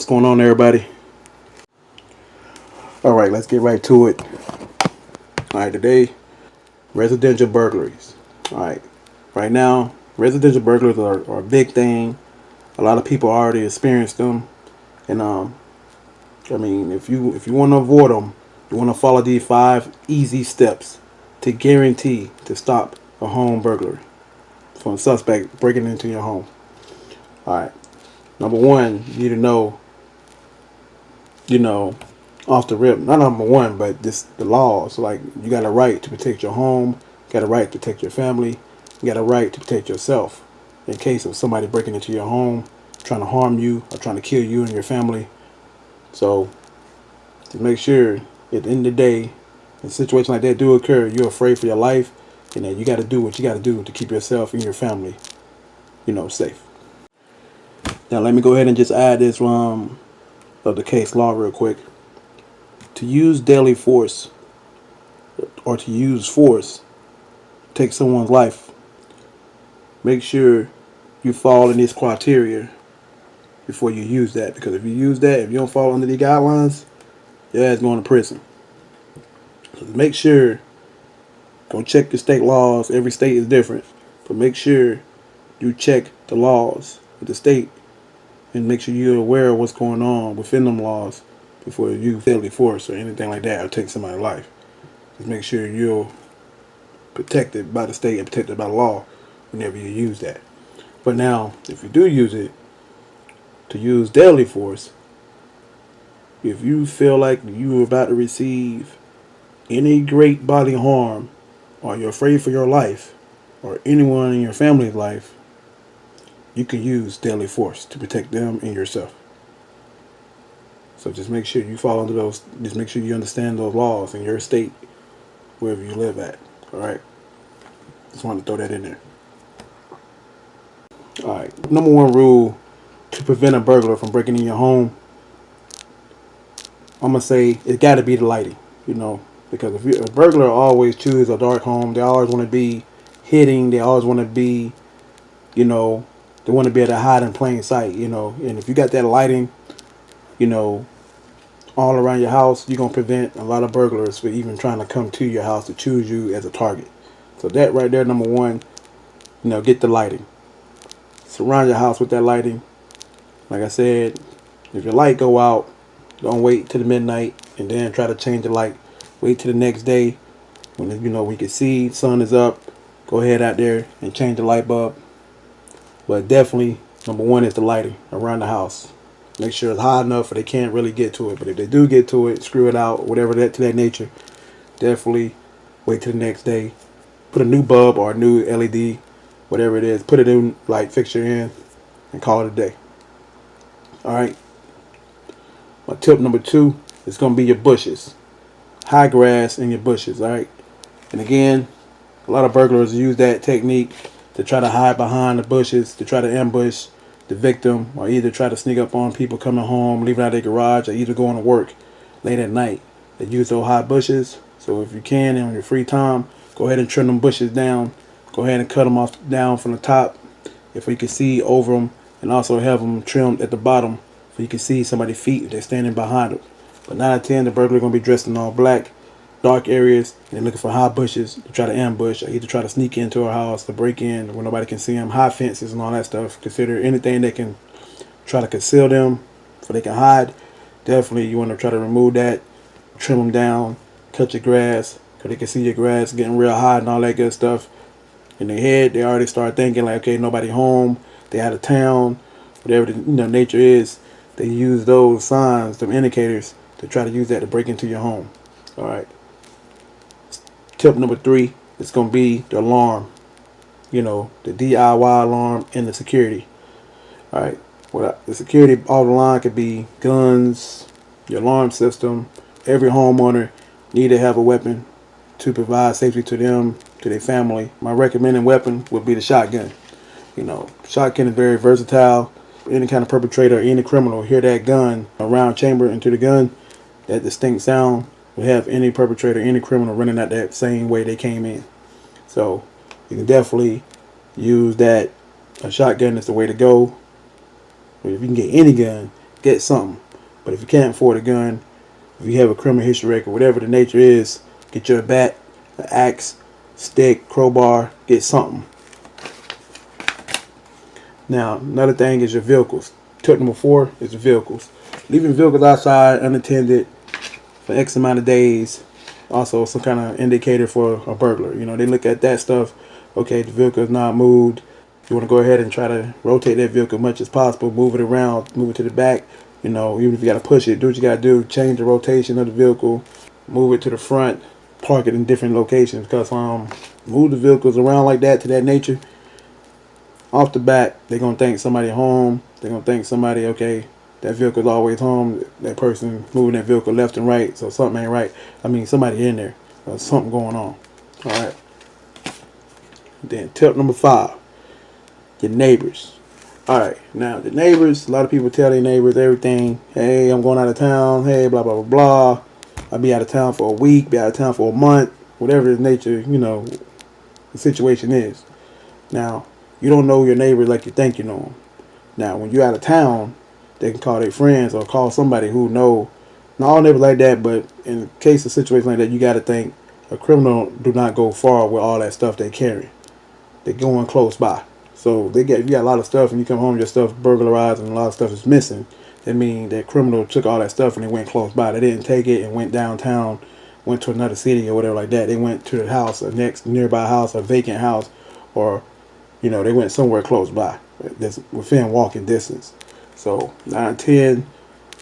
What's going on, everybody? All right, let's get right to it. All right, today, residential burglaries. All right, right now, residential burglaries are a big thing. A lot of people already experienced them, and I mean, if you want to avoid them, you want to follow these 5 easy steps to guarantee to stop a home burglary from a suspect breaking into your home. All right, number one, you need to know, you know, off the rip, not number one, but just the laws. Like, you got a right to protect your home, you got a right to protect your family, you got a right to protect yourself in case of somebody breaking into your home, trying to harm you or trying to kill you and your family. So to make sure at the end of the day, in situations like that do occur, you're afraid for your life, and that you got to do what you got to do to keep yourself and your family, safe. Now let me go ahead and just add this of the case law real quick. To use deadly force or to use force to take someone's life, make sure you fall in these criteria before you use that. Because if you use that, if you don't fall under the guidelines, your ass going to prison. So make sure, go check the state laws. Every state is different, but make sure you check the laws of the state and make sure you're aware of what's going on within them laws before you use deadly force or anything like that or take somebody's life. Just make sure you're protected by the state and protected by the law whenever you use that. But now, if you do use it to use deadly force, if you feel like you're about to receive any great bodily harm, or you're afraid for your life, or anyone in your family's life, you can use deadly force to protect them and yourself. So just make sure you fall under those, just make sure you understand those laws in your state, wherever you live at. Alright? Just wanted to throw that in there. Alright, number one rule to prevent a burglar from breaking in your home, I'm going to say it got to be the lighting, because if a burglar always chooses a dark home, they always want to be hitting, they always want to be, they want to be able to hide in plain sight, and if you got that lighting, all around your house, you're going to prevent a lot of burglars from even trying to come to your house to choose you as a target. So that right there, number one, get the lighting. Surround your house with that lighting. Like I said, if your light go out, don't wait till the midnight and then try to change the light. Wait till the next day when we can see sun is up. Go ahead out there and change the light bulb. But definitely, number one is the lighting around the house. Make sure it's high enough so they can't really get to it. But if they do get to it, screw it out, whatever that to that nature. Definitely wait till the next day. Put a new bulb or a new LED, whatever it is. Put a new light fixture in and call it a day. Alright. My tip number 2 is going to be your bushes. High grass in your bushes. Alright. And again, a lot of burglars use that technique to try to hide behind the bushes, to try to ambush the victim, or either try to sneak up on people coming home, leaving out their garage, or either going to work late at night. They use those high bushes. So if you can, on your free time, go ahead and trim them bushes down. Go ahead and cut them off down from the top if you can see over them, and also have them trimmed at the bottom so you can see somebody's feet if they're standing behind them. But 9 out of 10, the burglar going to be dressed in all black, dark areas, and they're looking for high bushes to try to ambush, or either try to sneak into a house to break in where nobody can see them. High fences and all that stuff. Consider anything that can try to conceal them so they can hide. Definitely you want to try to remove that, trim them down, cut your grass because they can see your grass getting real high and all that good stuff. In their head, they already start thinking like, okay, nobody home, they out of town, whatever the nature is. They use those signs, them indicators, to try to use that to break into your home. All right. Tip number 3 is going to be the alarm. The DIY alarm and the security. All right. The security all the line could be guns, your alarm system. Every homeowner need to have a weapon to provide safety to them, to their family. My recommended weapon would be the shotgun. Shotgun is very versatile. Any kind of perpetrator, any criminal hear that gun, a round chamber into the gun, that distinct sound will have any perpetrator, any criminal running out that same way they came in. So you can definitely use that. A shotgun is the way to go. But if you can get any gun, get something. But if you can't afford a gun, if you have a criminal history record, whatever the nature is, get your bat, an axe, stick, crowbar, get something. Now, another thing is your vehicles. Tip number 4 is the vehicles. Leaving vehicles outside unattended for X amount of days, also some kind of indicator for a burglar. You know, they look at that stuff. Okay, the vehicle is not moved. You want to go ahead and try to rotate that vehicle as much as possible. Move it around, move it to the back. You know, even if you got to push it, do what you got to do. Change the rotation of the vehicle, move it to the front, park it in different locations. Because move the vehicles around like that to that nature. Off the bat, they're going to think somebody home. They're going to think somebody, okay, that vehicle's always home. That person moving that vehicle left and right, so something ain't right. I mean, somebody in there. There's something going on. All right. Then tip number 5, your neighbors. All right. Now, the neighbors, a lot of people tell their neighbors everything. Hey, I'm going out of town. Hey, blah, blah, blah, blah. I'll be out of town for a week, be out of town for a month, whatever the nature, you know, the situation is. Now, you don't know your neighbors like you think you know them. Now, when you're out of town, they can call their friends or call somebody who know. Not all neighbors like that, but in case of situation like that, you got to think a criminal do not go far with all that stuff they carry. They're going close by. So if you got a lot of stuff and you come home, your stuff burglarized and a lot of stuff is missing. That means that criminal took all that stuff and they went close by. They didn't take it and went downtown, went to another city or whatever like that. They went to the house, a next nearby house, a vacant house, or they went somewhere close by, that's within walking distance. So 9, 10,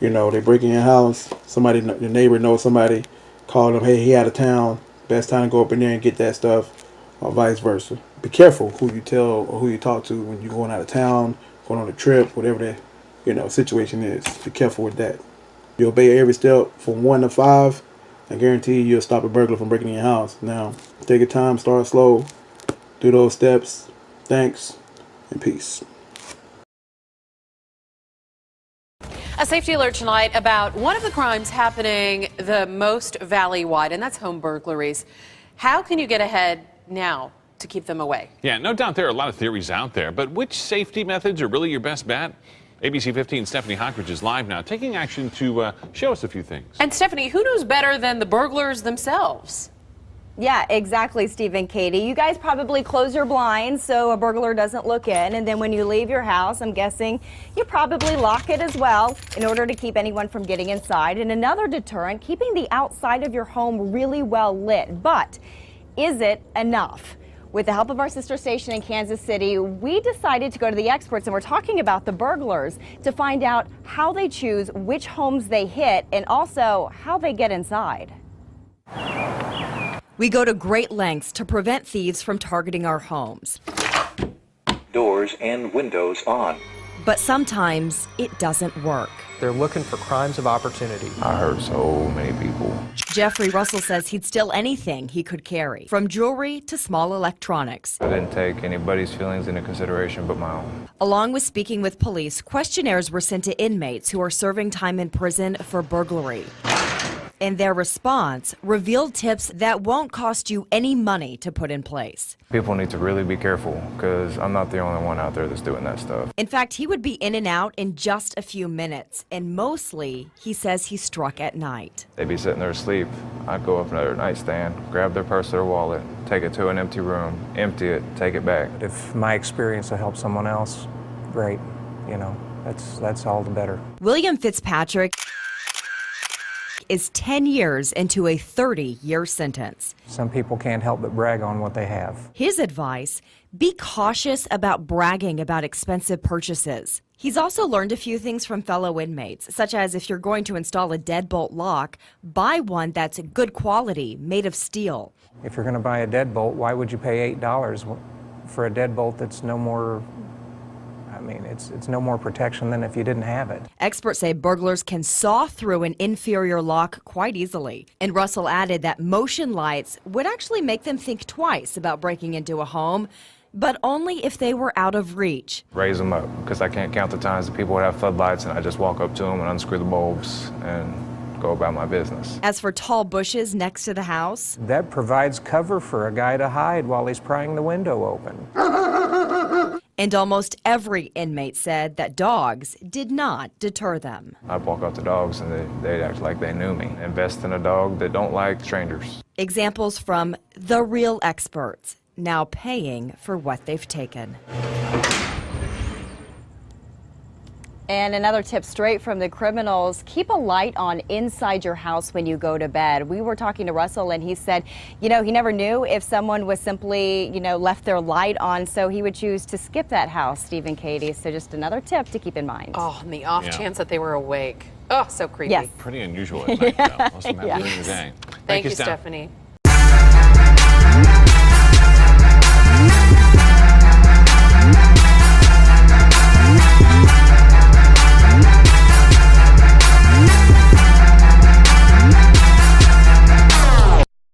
they break in your house. Somebody, your neighbor knows somebody, call them. Hey, he out of town. Best time to go up in there and get that stuff, or vice versa. Be careful who you tell or who you talk to when you're going out of town, going on a trip, whatever that situation is. Be careful with that. You obey every step from 1 to 5. I guarantee you'll stop a burglar from breaking in your house. Now, take your time, start slow, do those steps. Thanks, and peace. A safety alert tonight about one of the crimes happening the most valley-wide, and that's home burglaries. How can you get ahead now to keep them away? Yeah, no doubt there are a lot of theories out there, but which safety methods are really your best bet? ABC 15's Stephanie Hockridge is live now, taking action to show us a few things. And Stephanie, who knows better than the burglars themselves? Yeah, exactly, Steve and Katie. You guys probably close your blinds so a burglar doesn't look in, and then when you leave your house, I'm guessing you probably lock it as well in order to keep anyone from getting inside. And another deterrent, keeping the outside of your home really well lit. But is it enough? With the help of our sister station in Kansas City, we decided to go to the experts, and we're talking about the burglars, to find out how they choose which homes they hit and also how they get inside. We go to great lengths to prevent thieves from targeting our homes. Doors and windows on. But sometimes it doesn't work. They're looking for crimes of opportunity. I heard so many people. Jeffrey Russell says he'd steal anything he could carry, from jewelry to small electronics. I didn't take anybody's feelings into consideration but my own. Along with speaking with police, questionnaires were sent to inmates who are serving time in prison for burglary. And their response revealed tips that won't cost you any money to put in place. People need to really be careful because I'm not the only one out there that's doing that stuff. In fact, he would be in and out in just a few minutes, and mostly, he says he struck at night. They'd be sitting there asleep. I'd go up to their nightstand, grab their purse or wallet, take it to an empty room, empty it, take it back. If my experience will help someone else, great. That's all the better. William Fitzpatrick is 10 years into a 30-year sentence. Some people can't help but brag on what they have. His advice, be cautious about bragging about expensive purchases. He's also learned a few things from fellow inmates, such as if you're going to install a deadbolt lock, buy one that's good quality, made of steel. If you're going to buy a deadbolt, why would you pay $8 for a deadbolt that's no more, it's no more protection than if you didn't have it. Experts say burglars can saw through an inferior lock quite easily. And Russell added that motion lights would actually make them think twice about breaking into a home, but only if they were out of reach. Raise them up because I can't count the times that people would have floodlights and I just walk up to them and unscrew the bulbs and go about my business. As for tall bushes next to the house, that provides cover for a guy to hide while he's prying the window open. And almost every inmate said that dogs did not deter them. I'd walk up to dogs and they'd act like they knew me. Invest in a dog that don't like strangers. Examples from the real experts, now paying for what they've taken. And another tip straight from the criminals, keep a light on inside your house when you go to bed. We were talking to Russell and he said, he never knew if someone was simply, left their light on, so he would choose to skip that house, Steve and Katie. So just another tip to keep in mind. Oh, and the off chance that they were awake. Oh, so creepy. Yes. Pretty unusual at night, though. Most of them have during the day. Thank you, Stephanie.